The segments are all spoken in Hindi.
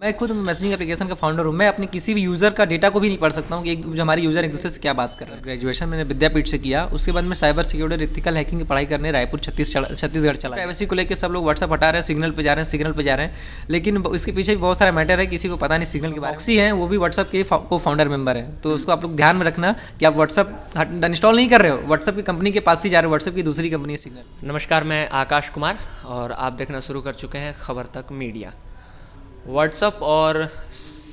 मैं खुद मैसेजिंग एप्लीकेशन का फाउंडर हूँ। मैं अपने किसी भी यूज़र का डेटा को भी नहीं पढ़ सकता हूँ कि जो हमारे यूज़र एक दूसरे से क्या बात कर रहे हैं। ग्रेजुएशन मैंने विद्यापीठ से किया, उसके बाद मैं साइबर सिक्योरिटी और एथिकल हैकिंग की पढ़ाई करने रायपुर छत्तीसगढ़ चला। प्राइवेसी को लेकर सब लोग व्हाट्सअप हटा रहे हैं, सिग्नल पे जा रहे हैं, सिग्नल पे जा रहे हैं, लेकिन इसके पीछे भी बहुत सारा मैटर है, किसी को पता नहीं सिग्नल के बारे में। ऑक्सी हैं, वो भी व्हाट्सअप के को फाउंडर मेंबर है, तो उसको आप लोग ध्यान में रखना कि आप व्हाट्सअप इंस्टॉल नहीं कर रहे हो, व्हाट्सअप की कंपनी के पास ही जा रहे हो, व्हाट्सअप की दूसरी कंपनी है सिग्नल। नमस्कार, मैं आकाश कुमार और आप देखना शुरू कर चुके हैं खबर तक मीडिया। व्हाट्सएप और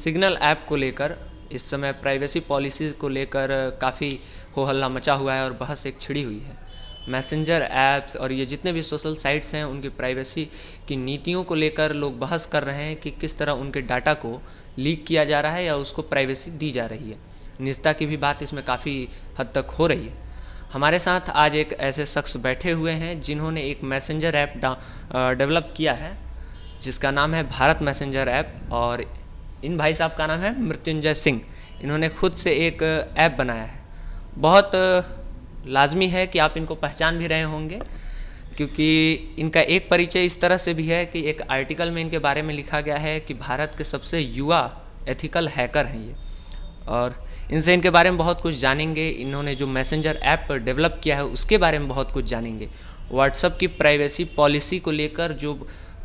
सिग्नल ऐप को लेकर इस समय प्राइवेसी पॉलिसी को लेकर काफ़ी हो हल्ला मचा हुआ है और बहस एक छिड़ी हुई है। मैसेंजर ऐप्स और ये जितने भी सोशल साइट्स हैं उनकी प्राइवेसी की नीतियों को लेकर लोग बहस कर रहे हैं कि किस तरह उनके डाटा को लीक किया जा रहा है या उसको प्राइवेसी दी जा रही है। निजता की भी बात इसमें काफ़ी हद तक हो रही है। हमारे साथ आज एक ऐसे शख्स बैठे हुए हैं जिन्होंने एक मैसेंजर ऐप डेवलप किया है जिसका नाम है भारत मैसेंजर ऐप, और इन भाई साहब का नाम है मृत्युंजय सिंह। इन्होंने खुद से एक ऐप बनाया है। बहुत लाजमी है कि आप इनको पहचान भी रहे होंगे क्योंकि इनका एक परिचय इस तरह से भी है कि एक आर्टिकल में इनके बारे में लिखा गया है कि भारत के सबसे युवा एथिकल हैकर हैं ये, और इनसे इनके बारे में बहुत कुछ जानेंगे। इन्होंने जो मैसेंजर ऐप डेवलप किया है उसके बारे में बहुत कुछ जानेंगे। व्हाट्सएप की प्राइवेसी पॉलिसी को लेकर जो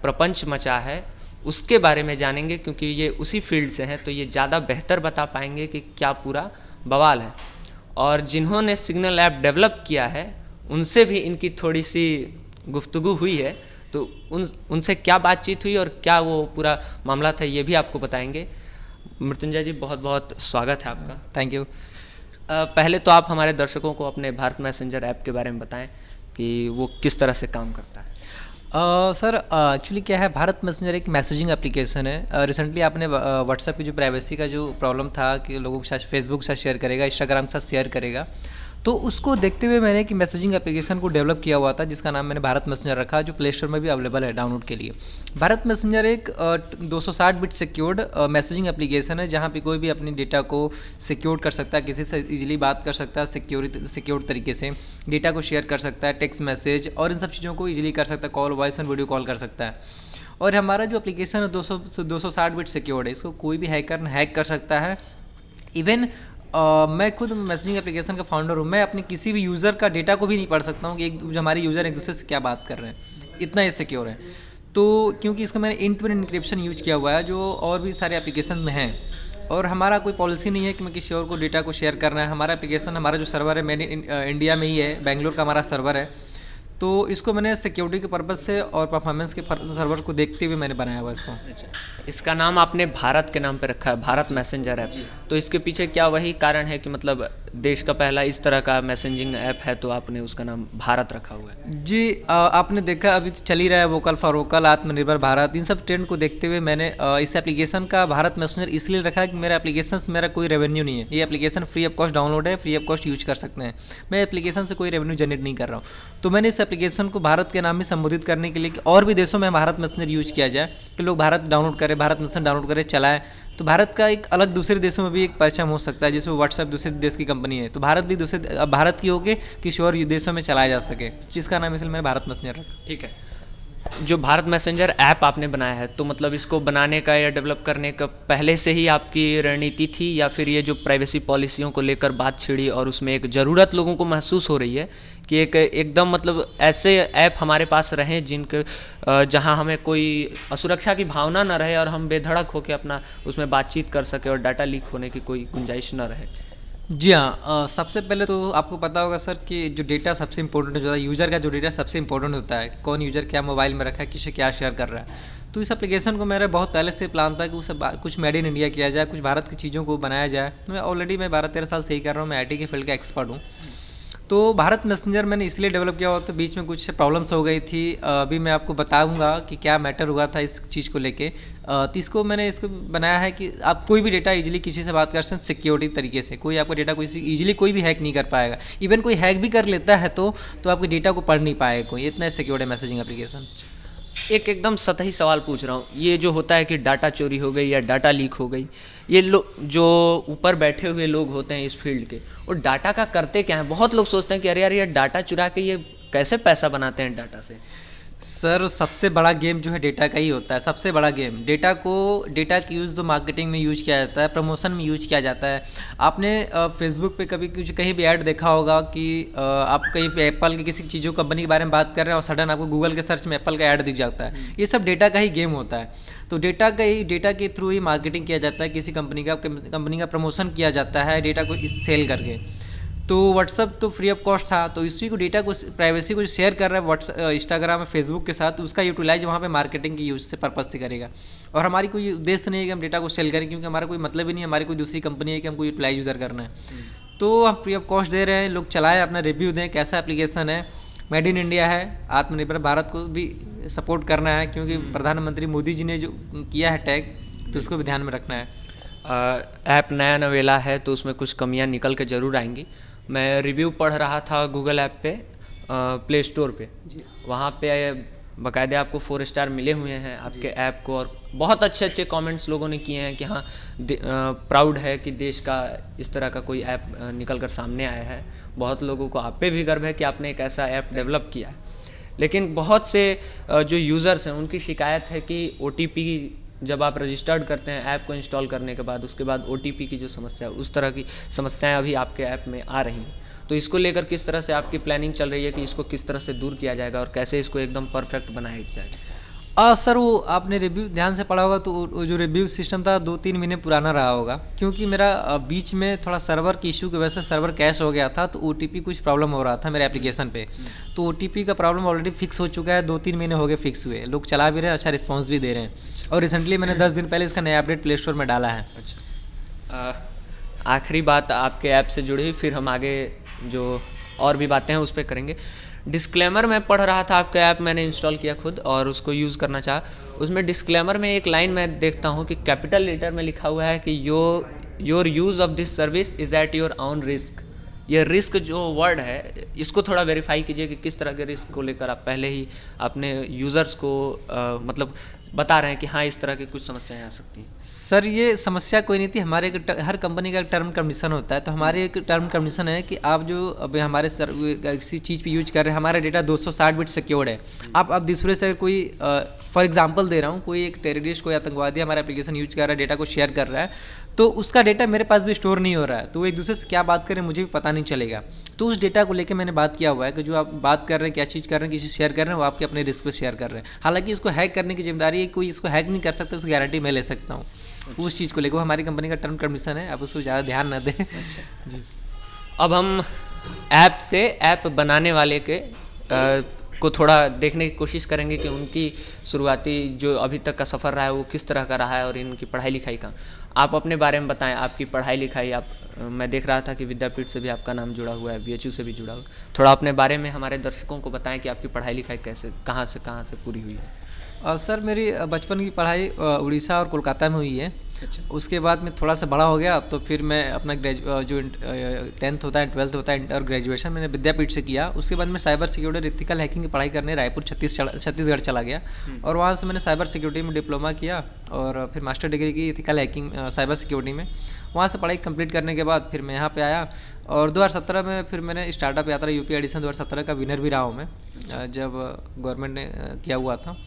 प्रपंच मचा है उसके बारे में जानेंगे, क्योंकि ये उसी फील्ड से हैं तो ये ज़्यादा बेहतर बता पाएंगे कि क्या पूरा बवाल है। और जिन्होंने सिग्नल ऐप डेवलप किया है उनसे भी इनकी थोड़ी सी गुफ्तगू हुई है, तो उनसे क्या बातचीत हुई और क्या वो पूरा मामला था ये भी आपको बताएंगे। मृत्युंजय जी, बहुत बहुत स्वागत है आपका। Thank you. पहले तो आप हमारे दर्शकों को अपने भारत मैसेंजर ऐप के बारे में बताएं कि वो किस तरह से काम करता है। सर एक्चुअली क्या है, भारत मैसेंजर एक मैसेजिंग एप्लीकेशन है। रिसेंटली आपने व्हाट्सएप की जो प्राइवेसी का जो प्रॉब्लम था कि लोगों के साथ फेसबुक के साथ शेयर करेगा, इंस्टाग्राम के साथ शेयर करेगा, तो उसको देखते हुए मैंने एक मैसेजिंग एप्लीकेशन को डेवलप किया हुआ था जिसका नाम मैंने भारत मैसेंजर रखा, जो प्ले स्टोर में भी अवेलेबल है डाउनलोड के लिए। भारत मैसेंजर एक 260 बिट सिक्योर्ड मैसेजिंग एप्लीकेशन है जहाँ पे कोई भी अपनी डेटा को सिक्योर कर सकता है, किसी से इजीली बात कर सकता है, सिक्योर तरीके से डेटा को शेयर कर सकता है, टेक्स्ट मैसेज और इन सब चीज़ों को इजीली कर सकता है, call voice and video call कर सकता है। और हमारा जो एप्लीकेशन है 260 बिट सिक्योर्ड है, इसको कोई भी हैकर हैक कर सकता है। इवन मैं खुद मैसेजिंग एप्लीकेशन का फाउंडर हूँ। मैं अपने किसी भी यूज़र का डेटा को भी नहीं पढ़ सकता हूँ कि जो हमारे यूज़र एक दूसरे से क्या बात कर रहे हैं, इतना ये सिक्योर है। तो क्योंकि इसका मैंने end to end encryption use किया हुआ है जो और भी सारे एप्लीकेशन में है, और हमारा कोई पॉलिसी नहीं है कि मैं किसी और को डेटा को शेयर करना है। हमारा एप्लीकेशन, हमारा जो सर्वर है मेड इन इंडिया में ही है, बेंगलोर का हमारा सर्वर है, तो इसको मैंने सिक्योरिटी के पर्पज़ से और परफॉर्मेंस के सर्वर को देखते हुए मैंने बनाया हुआ इसको। इसका नाम आपने भारत के नाम पे रखा है, भारत मैसेंजर ऐप, तो इसके पीछे क्या वही कारण है कि मतलब देश का पहला इस तरह का मैसेजिंग ऐप है तो आपने उसका नाम भारत रखा हुआ है? जी, आपने देखा अभी चल ही रहा है वोकल फॉर वोकल, आत्मनिर्भर भारत, इन सब ट्रेंड को देखते हुए मैंने इस एप्लीकेशन का भारत मैसेंजर इसलिए रखा है कि मेरा एप्लीकेशन से मेरा कोई रेवेन्यू नहीं है। ये application free of cost download है, फ्री ऑफ कॉस्ट यूज कर सकते हैं। मैं एप्लीकेशन से कोई रेवेन्यू जनरेट नहीं कर रहा हूँ, तो मैंने इस एप्लीकेशन को भारत के नाम में संबोधित करने के लिए कि और भी देशों में भारत मैसेंजर यूज किया जाए, कि लोग भारत डाउनलोड करें, भारत मैसेंजर डाउनलोड करें, चलाएं, तो भारत का एक अलग दूसरे देशों में भी एक पहचान हो सकता है। जैसे व्हाट्सएप दूसरे देश की कंपनी है, तो भारत भी दूसरे भारत की होके किसी और देशों में चलाया जा सके, जिसका नाम इसलिए मैंने भारत मैसेंजर रखा। ठीक है, जो भारत मैसेंजर ऐप आपने बनाया है तो मतलब इसको बनाने का या डेवलप करने का पहले से ही आपकी रणनीति थी, या फिर ये जो प्राइवेसी पॉलिसियों को लेकर बात छिड़ी और उसमें एक ज़रूरत लोगों को महसूस हो रही है कि एकदम मतलब ऐसे ऐप हमारे पास रहें जिनके जहां हमें कोई असुरक्षा की भावना न रहे और हम बेधड़क होकर अपना उसमें बातचीत कर सके और डाटा लीक होने की कोई गुंजाइश न रहे? जी हाँ, सबसे पहले तो आपको पता होगा सर कि जो डेटा सबसे इंपॉर्टेंट होता है, यूज़र का जो डेटा सबसे इंपॉर्टेंट होता है, कौन यूज़र क्या मोबाइल में रखा है, किसे क्या शेयर कर रहा है। तो इस एप्लीकेशन को मेरा बहुत पहले से प्लान था कि उसे कुछ मेड इन इंडिया किया जाए, कुछ भारत की चीज़ों को बनाया जाए। तो मैं 12-13 साल से ही कर रहा हूँ, मैं IT के फील्ड का एक्सपर्ट हूँ। तो भारत मैसेंजर मैंने इसलिए डेवलप किया हुआ, तो बीच में कुछ प्रॉब्लम्स हो गई थी। अभी मैं आपको बताऊंगा कि क्या मैटर हुआ था इस चीज़ को लेके। तो इसको बनाया है कि आप कोई भी डेटा इजीली किसी से बात कर सकते हैं सिक्योरिटी तरीके से। कोई आपका डेटा कोई इजीली कोई भी हैक नहीं कर पाएगा। इवन कोई हैक भी कर लेता है तो आपके डेटा को पढ़ नहीं पाएगा कोई, इतना सिक्योर है मैसेजिंग एप्लीकेशन। एक एकदम सतही सवाल पूछ रहा हूँ, ये जो होता है कि डाटा चोरी हो गई या डाटा लीक हो गई, ये जो ऊपर बैठे हुए लोग होते हैं इस फील्ड के, वो डाटा का करते क्या हैं? बहुत लोग सोचते हैं कि अरे यार ये डाटा चुरा के ये कैसे पैसा बनाते हैं डाटा से। सर सबसे बड़ा गेम जो है डेटा का ही होता है, सबसे बड़ा गेम डेटा की यूज़ जो मार्केटिंग में यूज किया जाता है, प्रमोशन में यूज किया जाता है। आपने फेसबुक पे कभी कुछ कहीं भी ऐड देखा होगा कि आप कहीं पे एप्पल की किसी चीज़ों कंपनी के बारे में बात कर रहे हैं और सडन आपको गूगल के सर्च में एप्पल का ऐड दिख जाता है। ये सब डेटा का ही गेम होता है। तो डेटा के थ्रू ही मार्केटिंग किया जाता है, किसी कंपनी का प्रमोशन किया जाता है डेटा को सेल करके। तो व्हाट्सअप तो फ्री ऑफ कॉस्ट था, तो इसी को डेटा को प्राइवेसी को शेयर कर रहा है व्हाट्सअप इंस्टाग्राम फेसबुक के साथ, उसका यूटिलाइज वहाँ पे मार्केटिंग की यूज से पर्पज से करेगा। और हमारी कोई उद्देश्य नहीं है कि हम डेटा को सेल करें, क्योंकि हमारा कोई मतलब ही नहीं है, हमारी कोई दूसरी कंपनी है कि हमको यूटिलाइज उधर करना है। तो हम फ्री ऑफ कॉस्ट दे रहे हैं, लोग चलाएं, अपना रिव्यू दें कैसा एप्लीकेशन है। मेड इन इंडिया है, आत्मनिर्भर भारत को भी सपोर्ट करना है, क्योंकि प्रधानमंत्री मोदी जी ने जो किया है टैग, तो उसको भी ध्यान में रखना है। ऐप नया नवेला है तो उसमें कुछ कमियां निकल के ज़रूर आएंगी। मैं रिव्यू पढ़ रहा था गूगल ऐप पे, प्ले स्टोर पे, वहाँ पे बाकायदा आपको 4 स्टार मिले हुए हैं आपके ऐप को, और बहुत अच्छे अच्छे कमेंट्स लोगों ने किए हैं कि हाँ प्राउड है कि देश का इस तरह का कोई ऐप निकल कर सामने आया है। बहुत लोगों को आप पे भी गर्व है कि आपने एक ऐसा ऐप डेवलप किया है। लेकिन बहुत से जो यूज़र्स हैं उनकी शिकायत है कि OTP जब आप रजिस्टर्ड करते हैं ऐप को इंस्टॉल करने के बाद, उसके बाद OTP की जो समस्या है, उस तरह की समस्याएं अभी आपके ऐप में आ रही हैं। तो इसको लेकर किस तरह से आपकी प्लानिंग चल रही है कि इसको किस तरह से दूर किया जाएगा और कैसे इसको एकदम परफेक्ट बनाया जाएगा? सर वो आपने रिव्यू ध्यान से पढ़ा होगा, तो वो जो रिव्यू सिस्टम था 2-3 महीने पुराना रहा होगा, क्योंकि मेरा बीच में थोड़ा सर्वर की इशू की वजह से सर्वर कैश हो गया था, तो OTP कुछ प्रॉब्लम हो रहा था मेरे एप्लीकेशन पे। तो OTP का प्रॉब्लम ऑलरेडी फिक्स हो चुका है, 2-3 महीने हो गए फिक्स हुए, लोग चला भी रहे हैं, अच्छा रिस्पॉन्स भी दे रहे हैं। और रिसेंटली मैंने 10 दिन पहले इसका नया अपडेट प्ले स्टोर में डाला है। आखिरी बात आपके ऐप से जुड़ी, फिर हम आगे जो और भी बातें हैं उस पर करेंगे। डिस्क्लेमर मैं पढ़ रहा था, आपका ऐप मैंने इंस्टॉल किया खुद और उसको यूज़ करना चाहा। उसमें डिस्क्लेमर में एक लाइन मैं देखता हूँ कि कैपिटल लेटर में लिखा हुआ है कि your use of this service is at your own risk. ये रिस्क जो वर्ड है, इसको थोड़ा वेरीफाई कीजिए कि किस तरह के रिस्क को लेकर आप पहले ही अपने यूज़र्स को मतलब बता रहे हैं कि हाँ इस तरह की कुछ समस्याएं आ सकती हैं। सर ये समस्या कोई नहीं थी, हमारे हर कंपनी का एक टर्म कंडीशन होता है। तो हमारे एक टर्म कंडीशन है कि आप जो अब हमारे किसी चीज़ पे यूज कर रहे हैं, हमारा डेटा 260 बिट सिक्योर्ड है। आप अब दूसरे से कोई फॉर एग्जांपल दे रहा हूँ, कोई एक टेररिस्ट, कोई आतंकवादी हमारा एप्लीकेशन यूज कर रहा है, डेटा को शेयर कर रहा है, तो उसका डेटा मेरे पास भी स्टोर नहीं हो रहा है, तो वो एक दूसरे से क्या बात करें मुझे भी पता नहीं चलेगा। तो उस डेटा को लेकर मैंने बात किया हुआ है कि जो आप बात कर रहे हैं, क्या चीज़ कर रहे हैं, किसी शेयर कर रहे हैं, वो आपके अपने रिस्क पे शेयर कर रहे हैं। हालांकि इसको हैक करने की जिम्मेदारी कोई इसको हैक नहीं कर सकता, उसकी गारंटी मैं ले सकता हूँ। उस चीज़ को लेकर हमारी कंपनी का टर्म कंडीशन है, आप उसको ज़्यादा ध्यान न दें। जी। अब हम ऐप से ऐप बनाने वाले के को थोड़ा देखने की कोशिश करेंगे कि उनकी शुरुआती जो अभी तक का सफ़र रहा है वो किस तरह का रहा है और इनकी पढ़ाई लिखाई का। आप अपने बारे में बताएं, आपकी पढ़ाई लिखाई। आप मैं देख रहा था कि विद्यापीठ से भी आपका नाम जुड़ा हुआ है, BHU से भी जुड़ा हुआ है। थोड़ा अपने बारे में हमारे दर्शकों को बताएं कि आपकी पढ़ाई लिखाई कैसे, कहाँ से पूरी हुई है। सर मेरी बचपन की पढ़ाई उड़ीसा और कोलकाता में हुई है। अच्छा। उसके बाद मैं थोड़ा सा बड़ा हो गया, तो फिर मैं अपना जो 10th होता है, 12th होता है और ग्रेजुएशन मैंने विद्यापीठ से किया। उसके बाद मैं साइबर सिक्योरिटी और एथिकल हैकिंग की पढ़ाई करने रायपुर छत्तीसगढ़ चला गया, और वहाँ से मैंने साइबर सिक्योरिटी में डिप्लोमा किया और फिर मास्टर डिग्री की एथिकल हैकिंग साइबर सिक्योरिटी में। वहाँ से पढ़ाई कंप्लीट करने के बाद फिर मैं यहाँ पे आया, और 2017 में फिर मैंने स्टार्टअप यात्रा UP एडिशन 2017 का विनर भी रहा हूँ मैं, जब गवर्नमेंट ने किया हुआ था।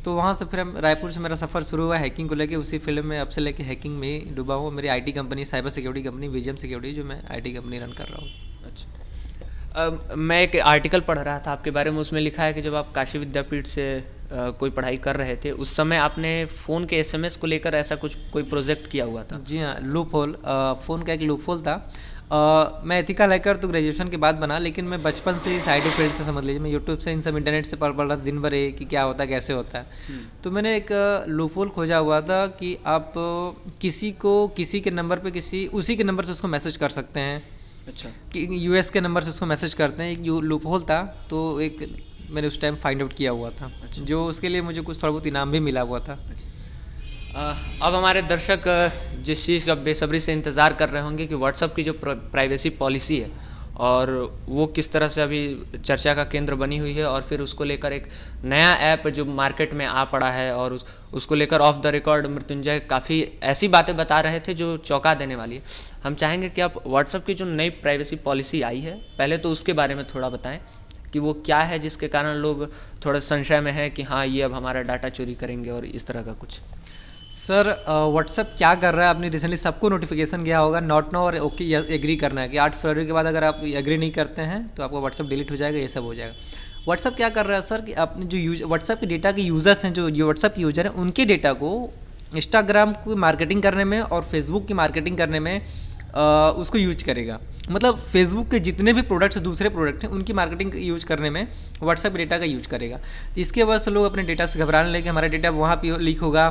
तो वहाँ से फिर हम रायपुर से मेरा सफ़र शुरू हुआ हैकिंग को लेके। उसी फील्ड में अब से लेके हैकिंग में ही डूबा हूँ। मेरी IT company cyber security company Vijayam security, जो मैं IT कंपनी रन कर रहा हूँ। अच्छा। मैं एक आर्टिकल पढ़ रहा था आपके बारे में, उसमें लिखा है कि जब आप काशी विद्यापीठ से कोई पढ़ाई कर रहे थे, उस समय आपने फ़ोन के SMS को लेकर ऐसा कोई प्रोजेक्ट किया हुआ था। जी हाँ, लूप होल, फ़ोन का एक लूप होल था। मैं एथिकल हैकर तो ग्रेजुएशन के बाद बना, लेकिन मैं बचपन से इस IT फील्ड से समझ लीजिए, मैं यूट्यूब से इन सब इंटरनेट से पढ़ रहा था दिन भर कि क्या होता है कैसे होता है। तो मैंने एक लूप होल खोजा हुआ था कि आप किसी के नंबर पे उसी के नंबर से उसको मैसेज कर सकते हैं। अच्छा। कि US के नंबर से उसको मैसेज करते हैं, एक लूप होल था। तो एक मैंने उस टाइम फाइंड आउट किया हुआ था। अच्छा। जो उसके लिए मुझे कुछ थोड़ा बहुत इनाम भी मिला हुआ था। अच्छा। अब हमारे दर्शक जिस चीज़ का बेसब्री से इंतज़ार कर रहे होंगे कि व्हाट्सएप की जो प्राइवेसी पॉलिसी है और वो किस तरह से अभी चर्चा का केंद्र बनी हुई है, और फिर उसको लेकर एक नया ऐप जो मार्केट में आ पड़ा है, और उसको लेकर ऑफ द रिकॉर्ड मृत्युंजय काफ़ी ऐसी बातें बता रहे थे जो चौंका देने वाली है। हम चाहेंगे कि आप व्हाट्सएप की जो नई प्राइवेसी पॉलिसी आई है, पहले तो उसके बारे में थोड़ा बताएं कि वो क्या है जिसके कारण लोग थोड़ा संशय में है कि हाँ ये अब हमारा डाटा चोरी करेंगे और इस तरह का कुछ? सर व्हाट्सएप क्या कर रहा है, आपने रिसेंटली सबको नोटिफिकेशन गया होगा, नॉट नो और ओके एग्री करना है कि 8 फरवरी के बाद अगर आप एग्री नहीं करते हैं तो आपका व्हाट्सएप डिलीट हो जाएगा, ये सब हो जाएगा। व्हाट्सएप क्या कर रहा है सर कि अपने जो व्हाट्सएप के डेटा के यूज़र्स हैं, जो व्हाट्सएप के यूज़र हैं, उनके डेटा को इंस्टाग्राम की मार्केटिंग करने में और फेसबुक की मार्केटिंग करने में उसको यूज करेगा। मतलब फेसबुक के जितने भी प्रोडक्ट्स दूसरे प्रोडक्ट हैं उनकी मार्केटिंग यूज करने में व्हाट्सएप डेटा का यूज करेगा। इसके वजह से लोग अपने डेटा से घबराने लगे, हमारा डेटा वहाँ पे लीक होगा।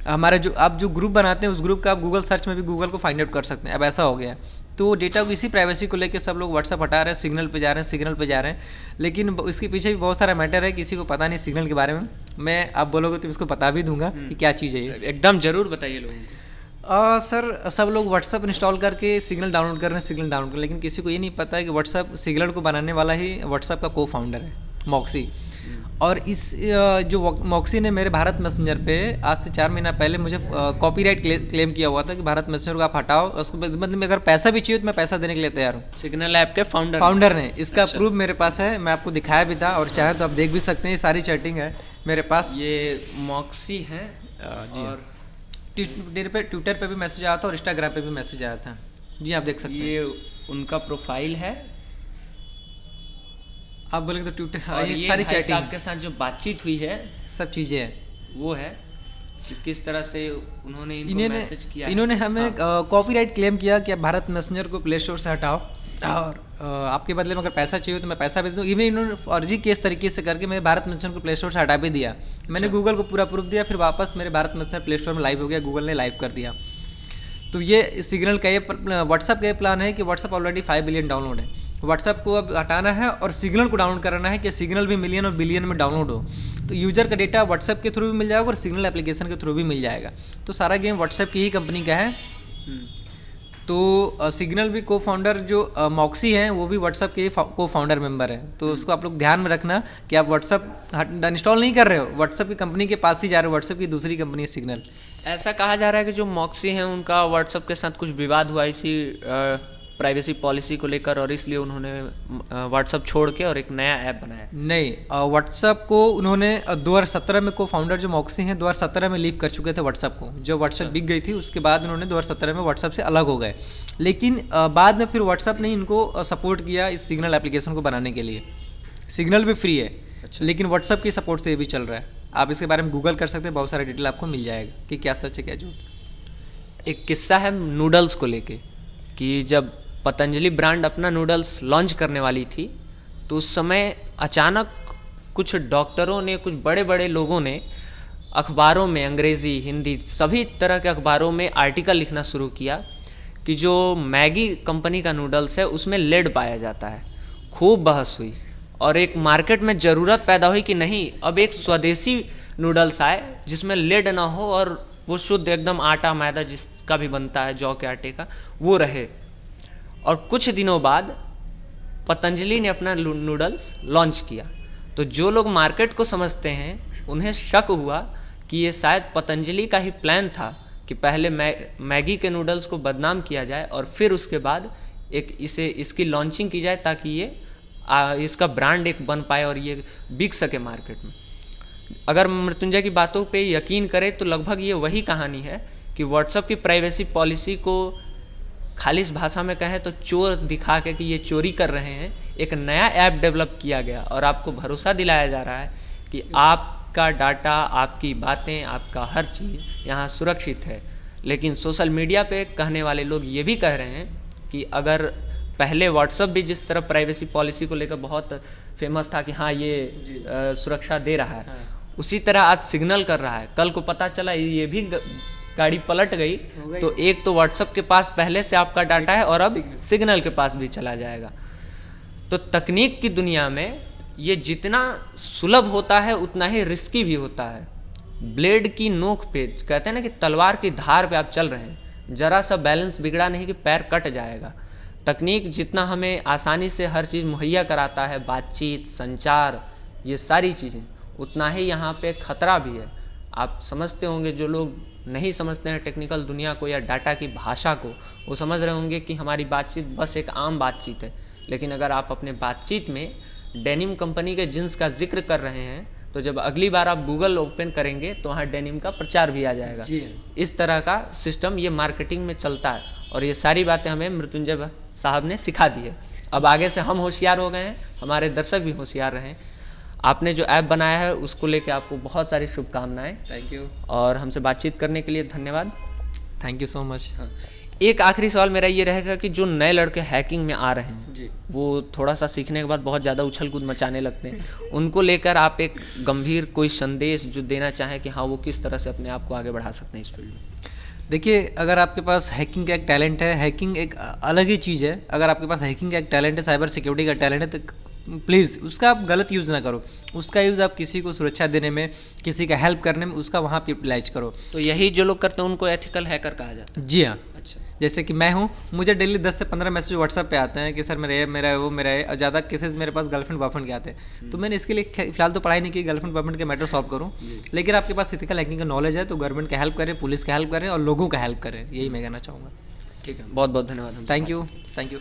हमारा जो आप जो ग्रुप बनाते हैं उस ग्रुप का आप गूगल सर्च में भी गूगल को फाइंड आउट कर सकते हैं। अब ऐसा हो गया है, तो डेटा को इसी प्राइवेसी को लेकर सब लोग व्हाट्सएप हटा रहे हैं, सिग्नल पे जा रहे हैं, सिग्नल पे जा रहे हैं। लेकिन इसके पीछे भी बहुत सारा मैटर है, किसी को पता नहीं सिग्नल के बारे में। मैं आप बोलोगे तो इसको बता भी दूंगा कि क्या चीज़ है ये। एकदम जरूर बताइए लोगों को। सर सब लोग व्हाट्सएप इंस्टॉल करके सिग्नल डाउनलोड कर रहे हैं, सिग्नल डाउनलोड कर, लेकिन किसी को ये नहीं पता है कि व्हाट्सएप सिग्नल को बनाने वाला ही व्हाट्सएप का को फाउंडर है, मॉक्सी। और इस जो मॉक्सी ने मेरे भारत मैसेंजर पे आज से 4 महीना पहले मुझे कॉपीराइट क्लेम किया हुआ था कि भारत मैसेंजर को आप हटाओ, उसको मतलब अगर पैसा भी चाहिए तो मैं पैसा देने के लिए तैयार हूँ। सिग्नल ऐप के फाउंडर ने इसका अच्छा। प्रूफ मेरे पास है, मैं आपको दिखाया भी था और चाहे तो आप देख भी सकते हैं, ये सारी चैटिंग है मेरे पास। ये मॉक्सी है जी, और ट्विटर पे भी मैसेज आया था और इंस्टाग्राम पे भी मैसेज आया था। जी आप देख सकते हैं, ये उनका प्रोफाइल है। आप बोलेंगे तो ट्विटर, और ये ये सारी भाई चैटिंग साहब के साथ जो बातचीत हुई है सब चीज़ें हैं, वो है कि किस तरह से उन्होंने इनको मैसेज किया है। इन्होंने हमें कॉपीराइट क्लेम किया कि आप भारत मैसेंजर को प्ले स्टोर से हटाओ और आपके बदले में अगर पैसा चाहिए तो मैं पैसा भी दूँ। इवन इन्होंने फर्जी केस तरीके से करके मेरे भारत मैसेंजर को प्ले स्टोर से हटा भी दिया। मैंने गूगल को पूरा प्रूफ दिया, फिर वापस मेरे भारत मैसेंजर प्ले स्टोर में लाइव हो गया, गूगल ने लाइव कर दिया। तो ये सिग्नल का ये व्हाट्सएप का ये प्लान है कि व्हाट्सएप ऑलरेडी 5 बिलियन डाउनलोड है, व्हाट्सएप को अब हटाना है और सिग्नल को डाउनलोड कराना है कि सिग्नल भी मिलियन और बिलियन में डाउनलोड हो। तो यूजर का डेटा व्हाट्सएप के थ्रू भी मिल जाएगा और सिग्नल एप्लीकेशन के थ्रू भी मिल जाएगा। तो सारा गेम व्हाट्सएप की ही कंपनी का है। तो सिग्नल भी को फाउंडर जो मॉक्सी हैं वो भी व्हाट्सएप के को फाउंडर मेंबर है। तो उसको आप लोग ध्यान में रखना कि आप व्हाट्सएप इंस्टॉल नहीं कर रहे हो, व्हाट्सएप की कंपनी के पास ही जा रहे हो, व्हाट्सएप की दूसरी कंपनी है सिग्नल। ऐसा कहा जा रहा है कि जो मॉक्सी हैं उनका व्हाट्सएप के साथ कुछ विवाद हुआ इसी प्राइवेसी पॉलिसी को लेकर और इसलिए उन्होंने व्हाट्सएप छोड़ के और एक नया ऐप बनाया। नहीं, व्हाट्सएप को उन्होंने 2017 में को फाउंडर जो मॉक्सी हैं 2017 में लीव कर चुके थे व्हाट्सएप को। जो व्हाट्सएप बिक गई थी उसके बाद उन्होंने 2017 में व्हाट्सएप से अलग हो गए। लेकिन बाद में फिर व्हाट्सएप ने इनको सपोर्ट किया इस सिग्नल एप्लीकेशन को बनाने के लिए। सिग्नल भी फ्री है, लेकिन व्हाट्सएप के सपोर्ट से ये भी चल रहा है। आप इसके बारे में गूगल कर सकते हैं, बहुत सारा डिटेल आपको मिल जाएगा कि क्या सच है क्या झूठ। एक किस्सा है नूडल्स को लेके कि जब पतंजलि ब्रांड अपना नूडल्स लॉन्च करने वाली थी तो उस समय अचानक कुछ डॉक्टरों ने, कुछ बड़े बड़े लोगों ने अखबारों में, अंग्रेज़ी, हिंदी सभी तरह के अखबारों में आर्टिकल लिखना शुरू किया कि जो मैगी कंपनी का नूडल्स है उसमें लेड पाया जाता है। खूब बहस हुई और एक मार्केट में ज़रूरत पैदा हुई कि नहीं, अब एक स्वदेशी नूडल्स आए जिसमें लेड ना हो और वो शुद्ध एकदम आटा मैदा जिसका भी बनता है जौ के आटे का वो रहे। और कुछ दिनों बाद पतंजलि ने अपना नूडल्स लॉन्च किया। तो जो लोग मार्केट को समझते हैं उन्हें शक हुआ कि ये शायद पतंजलि का ही प्लान था कि पहले मैगी के नूडल्स को बदनाम किया जाए और फिर उसके बाद इसकी लॉन्चिंग की जाए ताकि ये इसका ब्रांड एक बन पाए और ये बिक सके मार्केट में। अगर मृत्युंजय की बातों पे यकीन करें तो लगभग ये वही कहानी है कि व्हाट्सएप की प्राइवेसी पॉलिसी को खालिश भाषा में कहें तो चोर दिखा के कि ये चोरी कर रहे हैं, एक नया ऐप डेवलप किया गया और आपको भरोसा दिलाया जा रहा है कि आपका डाटा, आपकी बातें, आपका हर चीज़ यहाँ सुरक्षित है। लेकिन सोशल मीडिया पे कहने वाले लोग ये भी कह रहे हैं कि अगर पहले व्हाट्सएप भी जिस तरह प्राइवेसी पॉलिसी को लेकर बहुत फेमस था कि हाँ ये सुरक्षा दे रहा है, उसी तरह आज सिग्नल कर रहा है। कल को पता चला ये भी गाड़ी पलट गई तो एक तो व्हाट्सएप के पास पहले से आपका डाटा है और अब सिग्नल के पास भी चला जाएगा। तो तकनीक की दुनिया में ये जितना सुलभ होता है उतना ही रिस्की भी होता है। ब्लेड की नोक पे, कहते हैं ना कि तलवार की धार पे आप चल रहे हैं, जरा सा बैलेंस बिगड़ा नहीं कि पैर कट जाएगा। तकनीक जितना हमें आसानी से हर चीज़ मुहैया कराता है, बातचीत, संचार, ये सारी चीज़ें, उतना ही यहाँ पे खतरा भी है। आप समझते होंगे, जो लोग नहीं समझते हैं टेक्निकल दुनिया को या डाटा की भाषा को, वो समझ रहे होंगे कि हमारी बातचीत बस एक आम बातचीत है। लेकिन अगर आप अपने बातचीत में डेनिम कंपनी के जींस का जिक्र कर रहे हैं, तो जब अगली बार आप गूगल ओपन करेंगे तो वहाँ डेनिम का प्रचार भी आ जाएगा। जी। इस तरह का सिस्टम ये मार्केटिंग में चलता है, और ये सारी बातें हमें मृत्युंजय साहब ने सिखा दी है। अब आगे से हम होशियार हो गए हैं, हमारे दर्शक भी होशियार रहें। आपने जो ऐप बनाया है उसको लेके आपको बहुत सारी शुभकामनाएं। Thank you. और हमसे बातचीत करने के लिए धन्यवाद। Thank you so much. हाँ, एक आखिरी सवाल मेरा ये रहेगा कि जो नए लड़के हैकिंग में आ रहे हैं जी। वो थोड़ा सा सीखने के बाद बहुत ज़्यादा उछल कूद मचाने लगते हैं, उनको लेकर आप एक गंभीर कोई संदेश जो देना चाहें कि हाँ वो किस तरह से अपने आप को आगे बढ़ा सकते हैं इस फील्ड में। देखिए, अगर आपके पास हैकिंग का एक टैलेंट है, हैकिंग एक अलग ही चीज़ है। अगर आपके पास हैकिंग का एक टैलेंट है, साइबर सिक्योरिटी का टैलेंट है, तो प्लीज़ उसका आप गलत यूज़ ना करो। उसका यूज़ आप किसी को सुरक्षा देने में, किसी का हेल्प करने में, उसका वहाँ पे यूटिलाइज करो। तो यही जो लोग करते हैं उनको एथिकल हैकर कहा जाता है। जी हाँ। अच्छा। जैसे कि मैं हूँ, मुझे डेली 10 से 15 मैसेज व्हाट्सएप पे आते हैं कि सर मेरा ये, मेरा है, वो मेरा है, और ज़्यादा केसेस मेरे पास गर्लफ्रेंड बॉयफ्रेंड के आते हैं। तो मैंने इसके लिए फिलहाल तो पढ़ाई नहीं की गर्लफ्रेंड बॉयफ्रेंड के मैटर सॉल्व करूँ, लेकिन आपके पास एथिकल हैकिंग का नॉलेज है तो गवर्नमेंट का हेल्प करें, पुलिस का हेल्प करें और लोगों का हेल्प करें, यही मैं कहना चाहूँगा। ठीक है, बहुत बहुत धन्यवाद। Thank you. Thank you.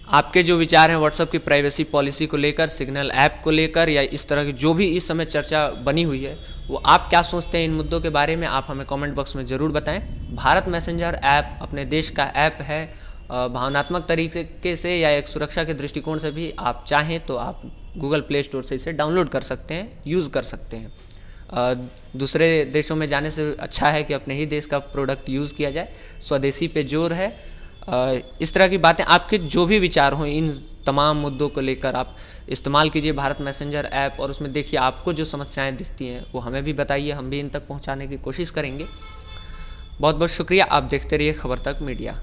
आपके जो विचार हैं व्हाट्सएप की प्राइवेसी पॉलिसी को लेकर, सिग्नल ऐप को लेकर, या इस तरह की जो भी इस समय चर्चा बनी हुई है, वो आप क्या सोचते हैं इन मुद्दों के बारे में, आप हमें कमेंट बॉक्स में ज़रूर बताएं। भारत मैसेंजर ऐप अपने देश का ऐप है। भावनात्मक तरीके से या एक सुरक्षा के दृष्टिकोण से भी आप चाहें तो आप गूगल प्ले स्टोर से इसे डाउनलोड कर सकते हैं, यूज़ कर सकते हैं। दूसरे देशों में जाने से अच्छा है कि अपने ही देश का प्रोडक्ट यूज़ किया जाए, स्वदेशी पे जोर है। इस तरह की बातें, आपके जो भी विचार हों इन तमाम मुद्दों को लेकर, आप इस्तेमाल कीजिए भारत मैसेंजर ऐप, और उसमें देखिए आपको जो समस्याएं दिखती हैं वो हमें भी बताइए, हम भी इन तक पहुंचाने की कोशिश करेंगे। बहुत बहुत शुक्रिया। आप देखते रहिए खबर तक मीडिया।